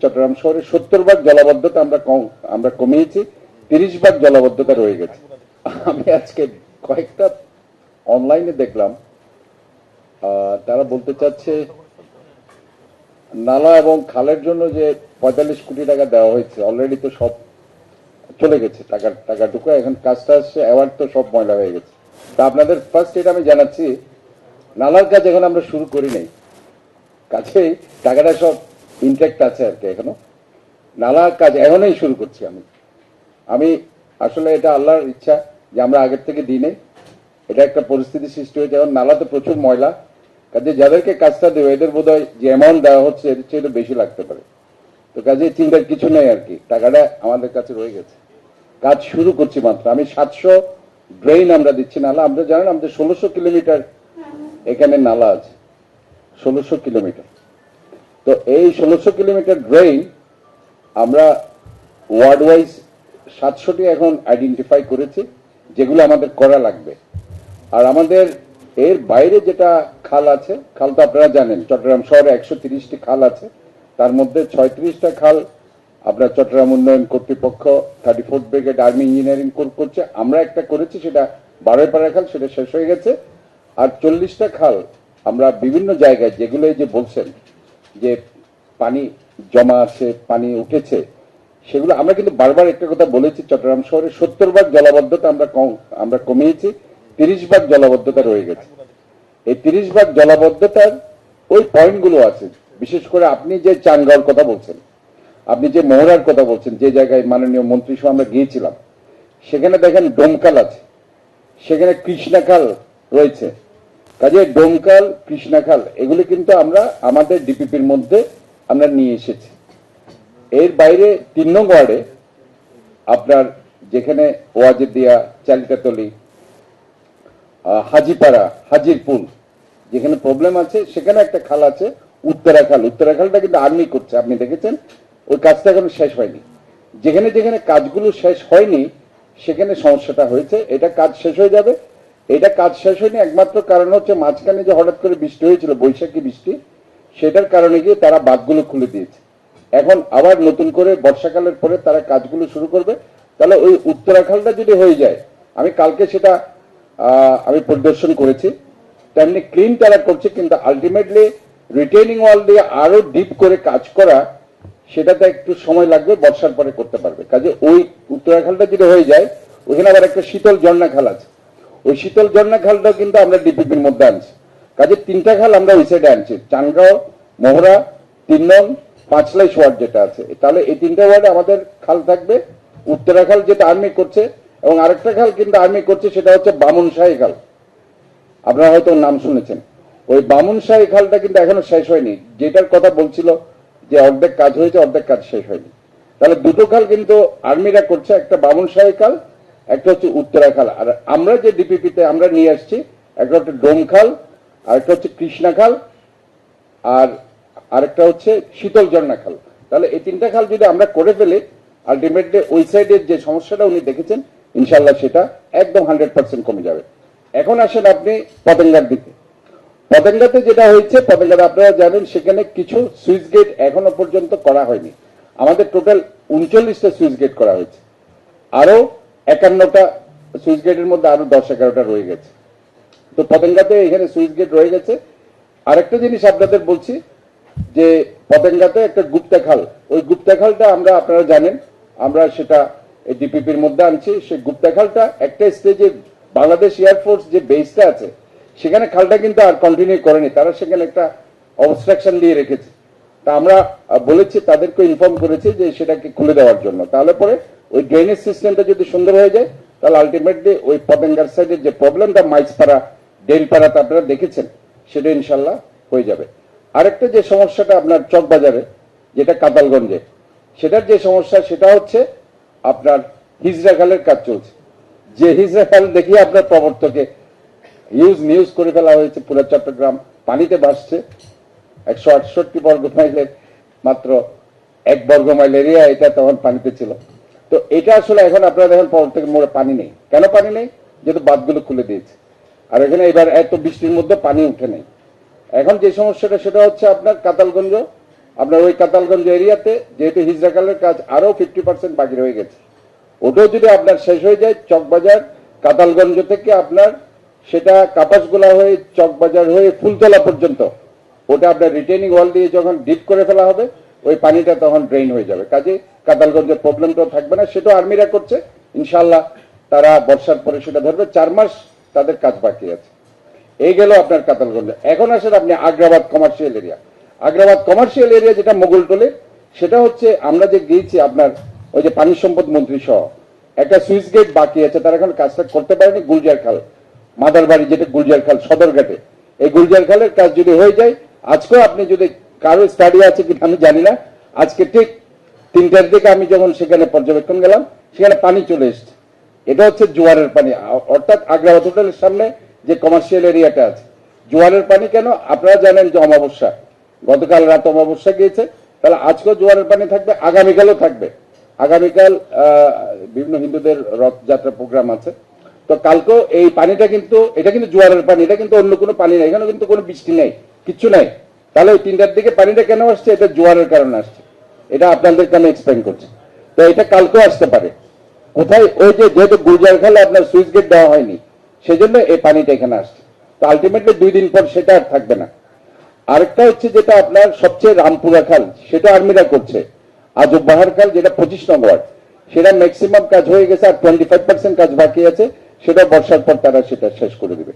চট্টগ্রাম শহরে 70 ভাগ জলাবদ্ধতা আমরা কমিয়েছি, 30 ভাগ জলাবদ্ধতা রয়ে গেছে। আমি আজকে কয়েকটা অনলাইনে দেখলাম, তারা বলতে চাচ্ছে নালা এবং খালের জন্য যে 45 কোটি টাকা দেওয়া হয়েছে, অলরেডি তো সব চলে গেছে, টাকা ঢুকে এখন কাজটা আসছে, অ্যাওয়ার্ড তো সব ময়লা হয়ে গেছে। তা আপনাদের ফার্স্ট এটা আমি জানাচ্ছি, নালার কাজ এখন আমরা শুরু করি নাই, কাছেই টাকাটা সব ইনট্যাক্ট আছে আর কি। এখনো নালার কাজ এখনই শুরু করছি আমি আসলে এটা আল্লাহর ইচ্ছা যে আমরা আগের থেকে দিই নেই, এটা একটা পরিস্থিতি সৃষ্টি হয়েছে। এখন নালাতে প্রচুর ময়লা, কাজে যাদেরকে কাজটা দেবে এদের বোধহয় যে অ্যামাউন্ট দেওয়া হচ্ছে এর চেয়ে বেশি লাগতে পারে। তো কাজে চিন্তার কিছু নেই আর কি, টাকাটা আমাদের কাছে রয়ে গেছে, কাজ শুরু করছি মাত্র। আমি 700 ড্রেন আমরা দিচ্ছি নালা। আমরা জানেন আমাদের 1600 কিলোমিটার এখানে নালা আছে, 1600 কিলোমিটার। তো এই 1600 কিলোমিটার ড্রেন আমরা ওয়ার্ড ওয়াইজ 700টি এখন আইডেন্টিফাই করেছি, যেগুলো আমাদের করা লাগবে। আর আমাদের এর বাইরে যেটা খাল আছে, খাল তো আপনারা জানেন চট্টগ্রাম শহরে 130টি খাল আছে, তার মধ্যে 36টা খাল আপনার চট্টগ্রাম উন্নয়ন কর্তৃপক্ষ 34th ব্রিগেড আর্মি ইঞ্জিনিয়ারিং করছে। আমরা একটা করেছি, সেটা 12পাড়া খাল, সেটা শেষ হয়ে গেছে। আর 40টা খাল আমরা বিভিন্ন জায়গায়, যেগুলো যে বলছেন যে পানি জমা আছে, পানি উঠেছে, সেগুলো আমরা কিন্তু বারবার একটা কথা বলেছি, চট্টগ্রাম শহরে 70 ভাগ জলাবদ্ধতা আমরা কমিয়েছি, 30 ভাগ জলাবদ্ধতা রয়ে গেছে। এই 30 ভাগ জলাবদ্ধতার ওই পয়েন্টগুলো আছে, বিশেষ করে আপনি যে চানগাঁওর কথা বলছেন, আপনি যে মোহরার কথা বলছেন, যে জায়গায় মাননীয় মন্ত্রী সহ আমরা গিয়েছিলাম, সেখানে দেখেন ডোমকাল আছে, সেখানে কৃষ্ণাখাল রয়েছে। কাজে ডোমকাল, কৃষ্ণাখাল এগুলি কিন্তু আমরা আমাদের ডিপিপির মধ্যে আমরা নিয়ে এসেছি। এর বাইরে 3 নং ওয়ার্ডে আপনার যেখানে ওয়াজেদিয়া, চালিকাতলি, হাজিপাড়া, হাজিরপুল যেখানে প্রবলেম আছে, সেখানে একটা খাল আছে উত্তরাখাল। উত্তরাখালটা কিন্তু আর্মি করছে, আপনি দেখেছেন, ওই কাজটা এখনো শেষ হয়নি। যেখানে যেখানে কাজগুলো শেষ হয়নি সেখানে সমস্যাটা হয়েছে, এটা কাজ শেষ হয়ে যাবে। এটা কাজ শেষ হয়নি একমাত্র কারণ হচ্ছে মাঝখানে যে হঠাৎ করে বৃষ্টি হয়েছিল, বৈশাখী বৃষ্টি, সেটার কারণে গিয়ে তারা বাঁধগুলো খুলে দিয়েছে। এখন আবার নতুন করে বর্ষাকালের পরে তারা কাজগুলো শুরু করবে। তাহলে ওই উত্তরাখালটা যদি হয়ে যায়, আমি কালকে সেটা আমি পরিদর্শন করেছি, তেমনি ক্লিন তারা করছে, কিন্তু আলটিমেটলি রিটেইনিং ওয়াল দিয়ে আরো ডিপ করে কাজ করা, সেটাতে একটু সময় লাগবে, বর্ষার পরে করতে পারবে। কাজে ওই উত্তরাখালটা যদি হয়ে যায়, ওইখানে আবার একটা শীতল ঝর্ণা খাল আছে, ওই শীতল ঝর্ণা খালটাও কিন্তু আমরা ডিপিপির মধ্যে আনছি। কাজে 3টা খাল আমরা ওই সাইডে আনছি, চানগাঁও, মোহরা, 3 নং, পাঁচলাইশ ওয়ার্ড যেটা আছে। তাহলে এই 3টা ওয়ার্ডে আমাদের খাল থাকবে। উত্তরাখাল যেটা আর্মি করছে, এবং আরেকটা খাল কিন্তু আর্মি করছে, সেটা হচ্ছে বামুনশাহী খাল, আপনারা হয়তো নাম শুনেছেন। ওই বামুনশাহী খালটা কিন্তু এখনো শেষ হয়নি, যেটার কথা বলছিল যে অর্ধেক কাজ হয়েছে, অর্ধেক কাজ শেষ হয়নি। তাহলে দুটো খাল কিন্তু আর্মিরা করছে, একটা বামুনশাহী খাল, একটা হচ্ছে উত্তরাখাল। আর আমরা যে ডিপিপিতে আমরা নিয়ে আসছি, একটা হচ্ছে ডোমখাল, আরেকটা হচ্ছে কৃষ্ণা খাল, আর আরেকটা হচ্ছে শীতল ঝর্ণা খাল। তাহলে এই 3টা খাল যদি আমরা করে ফেলি, আলটিমেটলি ওই সাইডের যে সমস্যাটা উনি দেখেছেন, ইনশাল্লাহ সেটা একদম 100% কমে যাবে। এখন আসেন আপনি পতেঙ্গার দিকে। পতেঙ্গাতে যেটা হয়েছে, পতেঙ্গাতে আপনারা জানেন সেখানে কিছু সুইচ গেট এখনো পর্যন্ত করা হয়নি। আমাদের টোটাল 39টা সুইচ গেট করা হয়েছে, আরো 51টা সুইচ গেটের মধ্যে আরো 10-11টা রয়ে গেছে। তো পতেঙ্গাতে এখানে সুইচ গেট রয়ে গেছে। আরেকটা জিনিস আপনাদের বলছি, যে পতেঙ্গাতে একটা গুপ্তা খাল, ওই গুপ্তা খালটা আমরা, আপনারা জানেন, আমরা সেটা ডিপিপির মধ্যে আনছি। সেই গুপ্তা খালটা একটা স্টেজে বাংলাদেশ এয়ারফোর্স যে বেসটা আছে, সেখানে খালটা কিন্তু আর কন্টিনিউ করেনি, তারা সেখানে একটা অবস্ট্রাকশন দিয়ে রেখেছে। তা আমরা বলেছি, তাদেরকে ইনফর্ম করেছি যে সেটাকে খুলে দেওয়ার জন্য। তাহলে পরে ওই ড্রেনেজ সিস্টেমটা যদি সুন্দর হয়ে যায়, তাহলে আলটিমেটলি ওই পতেঙ্গার সাইডের যে প্রবলেমটা মাইজপাড়া, ডেলপাড়াতে আপনারা দেখেছেন, সেটা ইনশাল্লাহ হয়ে যাবে। আরেকটা যে সমস্যাটা আপনার চকবাজারে, যেটা কাতালগঞ্জে, সেটার যে সমস্যা, সেটা হচ্ছে আপনার হিজরা খালের কাজ চলছে। যে হিজরা খাল দেখিয়ে আপনার প্রবর্তকে নিউজ করে ফেলা হয়েছে, পুরো চট্টগ্রাম পানিতে ভাসছে। 168 বর্গ মাইলের মাত্র 1 বর্গ মাইল এরিয়া এটা তখন পানিতে ছিল। তো এটা আসলে এখন আপনারা দেখেন প্রবর্তকের মোড়ে পানি নেই। কেন পানি নেই? যেহেতু বাঁধগুলো খুলে দিয়েছে, আর এখানে এবার এত বৃষ্টির মধ্যে পানি উঠে নেই। এখন যে সমস্যাটা, সেটা হচ্ছে আপনার কাতালগঞ্জ আপনার ওই কাতালগঞ্জ এরিয়াতে যেহেতু হিজরাখালের কাজ আরো 50% বাকি রয়ে গেছে, ওটাও যদি আপনার শেষ হয়ে যায়, চকবাজার কাতালগঞ্জ থেকে আপনার সেটা কাপাসগোলা হয়ে চকবাজার হয়ে ফুলতলা পর্যন্ত ওটা আপনার রিটেনিং ওয়াল দিয়ে যখন ডিপ করে ফেলা হবে, ওই পানিটা তখন ড্রেন হয়ে যাবে। কাজে কাতালগঞ্জের প্রবলেমটাও থাকবে না। সেটাও আর্মিরা করছে, ইনশাআল্লাহ তারা বর্ষার পরে সেটা ধরবে। 4 মাস তাদের কাজ বাকি আছে। এই গেল আপনার কাতালগঞ্জ। এখন আসেন আপনি Agrabad commercial area. Agrabad commercial area যেটা মোগলটোলে, সেটা হচ্ছে আমরা যে গিয়েছি আপনার ওই যে পানি সম্পদ মন্ত্রী সহ, একটা সুইচ গেট বাকি আছে, তারা এখন কাজটা করতে পারেনি। গুলজার খাল মাদারবাড়ি, যেটা গুলজার খাল সদরঘাটে, এই গুলজার খালের কাজ যদি হয়ে যায়, আজকেও আপনি যদি কারো স্টাডি আছে কিনা আমি জানি না, আজকে ঠিক 3টার দিকে আমি যখন সেখানে পর্যবেক্ষণ গেলাম, সেখানে পানি চলে এসছে। এটা হচ্ছে জোয়ারের পানি, অর্থাৎ আগ্রাবাদ হোটেলের সামনে যে কমার্শিয়াল এরিয়াটা আছে, জোয়ারের পানি। কেন আপনারা জানেন যে অমাবস্যা, গতকাল রাত অমাবস্যা গিয়েছে, তাহলে আজকেও জোয়ারের পানি থাকবে, আগামীকালও থাকবে। আগামীকাল বিভিন্ন হিন্দুদের রথযাত্রা প্রোগ্রাম আছে, তো কালকেও এই পানিটা কিন্তু, এটা কিন্তু জোয়ারের পানি, এটা কিন্তু অন্য কোনো পানি নেই, এখানে কিন্তু কোনো বৃষ্টি নেই, কিচ্ছু নেই। তাহলে ওই 3টার দিকে পানিটা কেন আসছে? এটা জোয়ারের কারণে আসছে। এটা আপনাদেরকে আমি এক্সপ্লেন করছি। তো এটা কালকেও আসতে পারে। কোথায়? ওই যে যেহেতু গুলজার খালে আপনার সুইচ গেট দেওয়া হয়নি, সেজন্য এই পানিটা এখানে আসছে। তো আলটিমেটলি 2 দিন পর সেটা আর থাকবে না। আরেকটা হচ্ছে যেটা আপনার সবচেয়ে রামপুরা খাল, সেটা আর্মিরা করছে। আজব বাহার খাল, যেটা 25 নং ওয়ার্ড, সেটা ম্যাক্সিমাম কাজ হয়ে গেছে, আর 25% কাজ বাকি আছে, সেটা বর্ষার পর তারা সেটা শেষ করে দেবে।